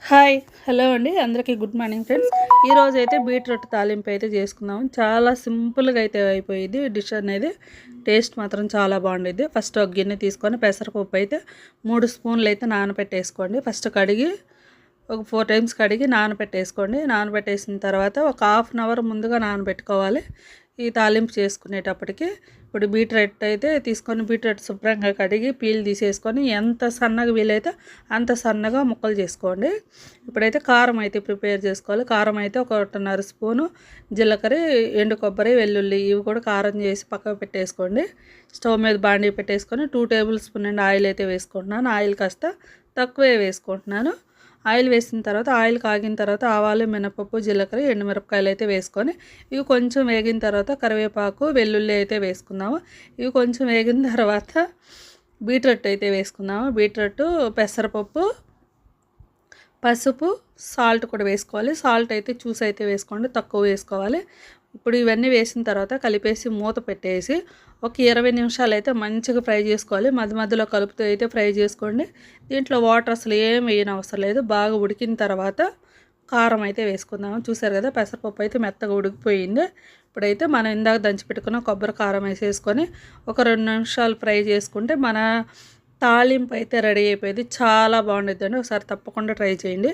Hi hello అండి అందరికీ good morning friends. ఈరోజు అయితే బీట్రూట్ తాలింపు అయితే చేసుకుందాం. చాలా సింపుల్గా అయితే అయిపోయింది డిష్ అనేది. టేస్ట్ మాత్రం చాలా బాగుండేది. ఫస్ట్ ఒక గిన్నె తీసుకొని పెసరపప్పు అయితే 3 స్పూన్లు అయితే నానబెట్టేసుకోండి. ఫస్ట్ కడిగి ఒక 4 టైమ్స్ కడిగి నానబెట్టేసుకోండి. నానబెట్టేసిన తర్వాత ఒక హాఫ్ అన్ అవర్ ముందుగా నానబెట్టుకోవాలి ఈ తాలింపు చేసుకునేటప్పటికి. ఇప్పుడు బీట్రూట్ అయితే తీసుకొని బీట్రూట్ శుభ్రంగా కడిగి పీల్ తీసేసుకొని ఎంత సన్నగా వీలైతే అంత సన్నగా ముక్కలు చేసుకోండి. ఇప్పుడైతే కారం అయితే ప్రిపేర్ చేసుకోవాలి. కారం అయితే 1.5 స్పూను, జీలకర్ర, ఎండు కొబ్బరి, వెల్లుల్లి ఇవి కూడా కారం చేసి పక్కకు పెట్టేసుకోండి. స్టవ్ మీద బాండీ పెట్టేసుకొని 2 టేబుల్ స్పూన్ అండి ఆయిల్ అయితే వేసుకుంటున్నాను. ఆయిల్ కాస్త తక్కువే వేసుకుంటున్నాను. ఆయిల్ వేసిన తర్వాత ఆయిల్ కాగిన తర్వాత ఆవాలు, మినపప్పు, జీలకర్ర, ఎండుమిరపకాయలు అయితే వేసుకొని ఇవి కొంచెం వేగిన తర్వాత కరివేపాకు, వెల్లుల్లి అయితే వేసుకుందాము. ఇవి కొంచెం వేగిన తర్వాత బీట్రూట్ అయితే వేసుకుందాము. బీట్రూట్, పెసరపప్పు, పసుపు, సాల్ట్ కూడా వేసుకోవాలి. సాల్ట్ అయితే చూసి అయితే వేసుకోండి, తక్కువ వేసుకోవాలి. ఇప్పుడు ఇవన్నీ వేసిన తర్వాత కలిపేసి మూత పెట్టేసి ఒక 20 నిమిషాలు అయితే మంచిగా ఫ్రై చేసుకోవాలి. మధ్య మధ్యలో కలుపుతూ అయితే ఫ్రై చేసుకోండి. దీంట్లో వాటర్ అసలు ఏం వేయని అవసరం లేదు. బాగా ఉడికిన తర్వాత కారం అయితే వేసుకుందాము. చూసారు కదా పెసరపప్పు అయితే మెత్తగా ఉడికిపోయింది. ఇప్పుడైతే మనం ఇందాక దంచి పెట్టుకున్న కొబ్బరి కారం వేసేసుకొని ఒక 2 నిమిషాలు ఫ్రై చేసుకుంటే మన తాలింపు అయితే రెడీ అయిపోయింది. చాలా బాగుండిద్దండి. ఒకసారి తప్పకుండా ట్రై చేయండి.